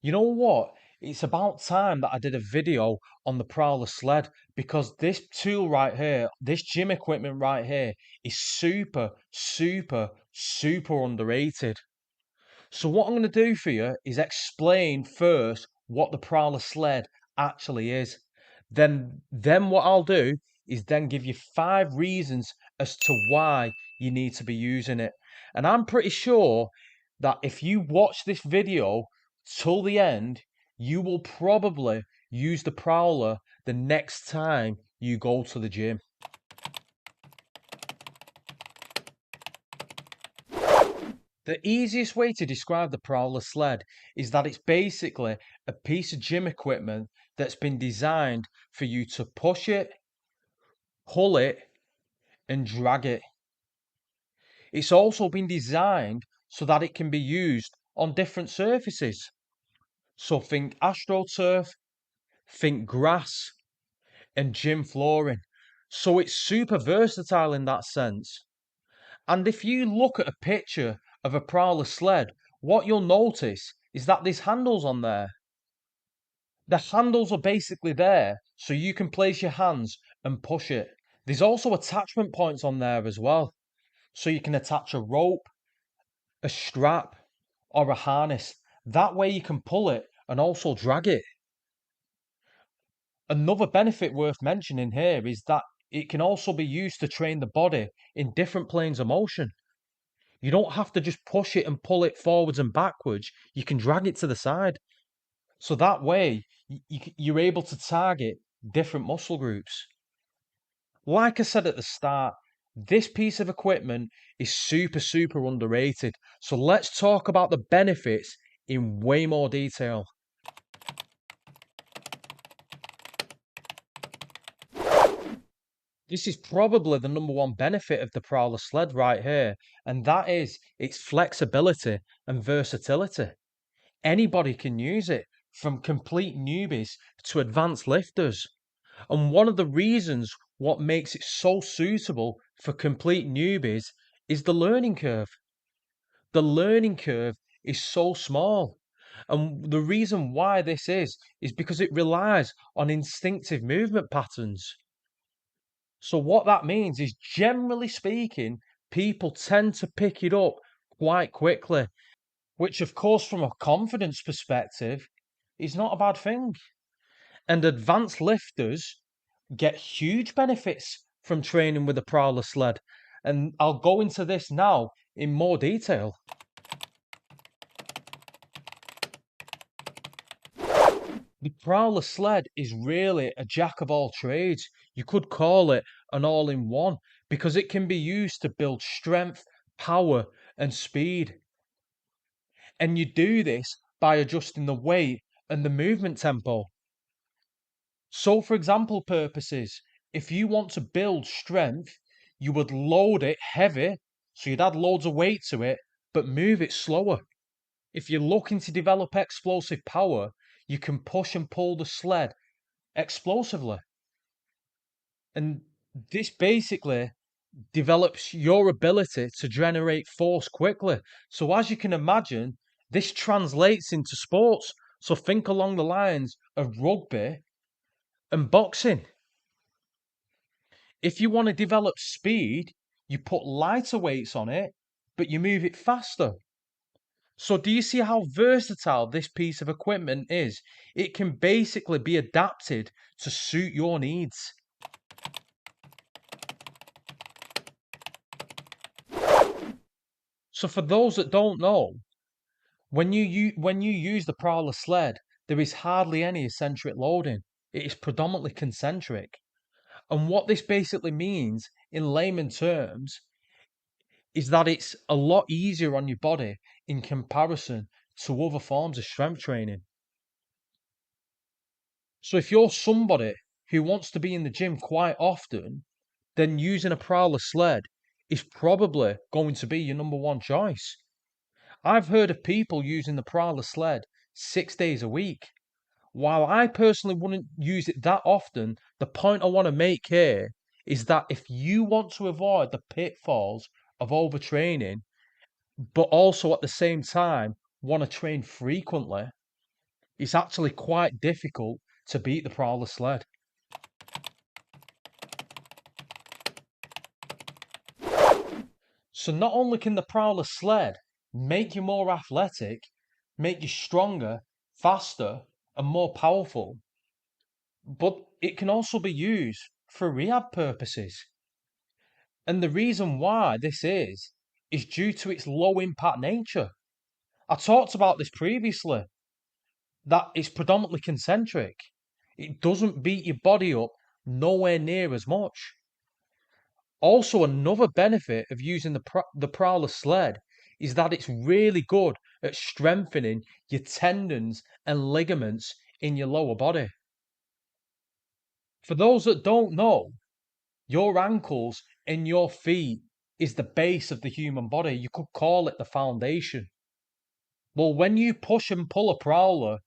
You know what? It's about time that I did a video on the Prowler Sled because this tool right here, this gym equipment right here, is super, super, super underrated. So what I'm going to do for you is explain first what the Prowler Sled actually is. Then what I'll do is then give you 5 reasons as to why you need to be using it. And I'm pretty sure that if you watch this video till the end, you will probably use the Prowler the next time you go to the gym. The easiest way to describe the Prowler Sled is that it's basically a piece of gym equipment that's been designed for you to push it, pull it, and drag it. It's also been designed so that it can be used on different surfaces. So think AstroTurf, think grass, and gym flooring. So it's super versatile in that sense. And if you look at a picture of a Prowler sled, what you'll notice is that there's handles on there. The handles are basically there so you can place your hands and push it. There's also attachment points on there as well. So you can attach a rope, a strap, or a harness. That way you can pull it and also drag it. Another benefit worth mentioning here is that it can also be used to train the body in different planes of motion. You don't have to just push it and pull it forwards and backwards. You can drag it to the side. So that way, you're able to target different muscle groups. Like I said at the start, this piece of equipment is super, super underrated. So let's talk about the benefits in way more detail. This is probably the number one benefit of the Prowler sled right here, and that is its flexibility and versatility. Anybody can use it, from complete newbies to advanced lifters. And one of the reasons what makes it so suitable for complete newbies is the learning curve. The learning curve is so small. And the reason why this is because it relies on instinctive movement patterns. So what that means is, generally speaking, people tend to pick it up quite quickly, which of course from a confidence perspective is not a bad thing. And advanced lifters get huge benefits from training with a Prowler sled. And I'll go into this now in more detail. The Prowler sled is really a jack of all trades. You could call it an all in one because it can be used to build strength, power, and speed. And you do this by adjusting the weight and the movement tempo. So, for example purposes, if you want to build strength, you would load it heavy, so you'd add loads of weight to it, but move it slower. If you're looking to develop explosive power, you can push and pull the sled explosively. And this basically develops your ability to generate force quickly. So, as you can imagine, this translates into sports. So, think along the lines of rugby and boxing. If you want to develop speed, you put lighter weights on it, but you move it faster. So do you see how versatile this piece of equipment is? It can basically be adapted to suit your needs. So for those that don't know, when you use the Prowler sled, there is hardly any eccentric loading. It is predominantly concentric. And what this basically means in layman terms is that it's a lot easier on your body in comparison to other forms of strength training. So if you're somebody who wants to be in the gym quite often, then using a Prowler sled is probably going to be your number one choice. I've heard of people using the Prowler sled 6 days a week. While I personally wouldn't use it that often, the point I want to make here is that if you want to avoid the pitfalls of overtraining, but also at the same time want to train frequently, It's actually quite difficult to beat the Prowler Sled. So not only can the Prowler Sled make you more athletic, make you stronger, faster, and more powerful, but it can also be used for rehab purposes. And the reason why this is due to its low impact nature. I talked about this previously, that it's predominantly concentric. It doesn't beat your body up nowhere near as much. Also, another benefit of using the Prowler Sled is that it's really good at strengthening your tendons and ligaments in your lower body. For those that don't know, your ankles and your feet is the base of the human body. You could call it the foundation. Well, when you push and pull a prowler,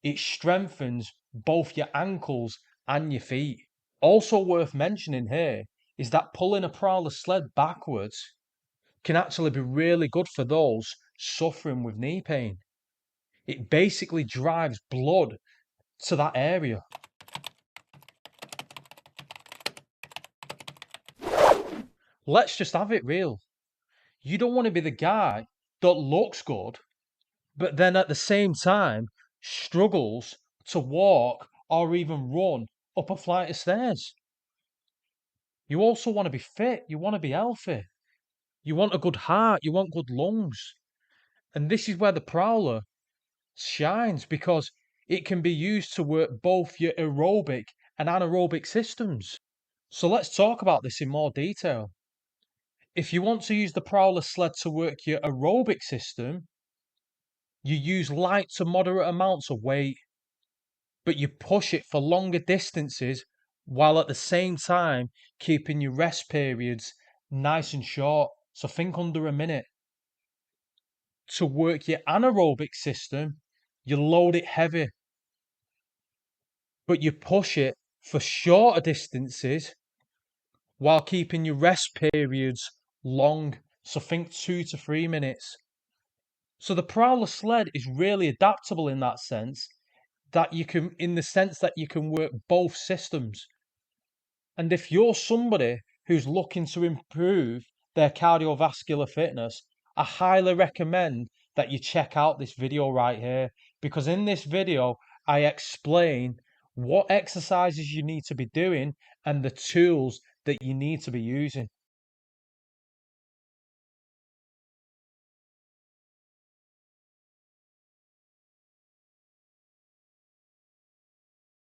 it strengthens both your ankles and your feet. Also worth mentioning here is that pulling a prowler sled backwards can actually be really good for those suffering with knee pain. It basically drives blood to that area. Let's just have it real. You don't want to be the guy that looks good, but then at the same time struggles to walk or even run up a flight of stairs. You also want to be fit, you want to be healthy, you want a good heart, you want good lungs. And this is where the Prowler shines because it can be used to work both your aerobic and anaerobic systems. So let's talk about this in more detail. If you want to use the Prowler sled to work your aerobic system, you use light to moderate amounts of weight, but you push it for longer distances while at the same time keeping your rest periods nice and short. So think under a minute. To work your anaerobic system, you load it heavy, but you push it for shorter distances while keeping your rest periods long. So think 2 to 3 minutes. So the Prowler sled is really adaptable in that sense, in the sense that you can work both systems. And if you're somebody who's looking to improve their cardiovascular fitness, I highly recommend that you check out this video right here, because in this video, I explain what exercises you need to be doing and the tools that you need to be using.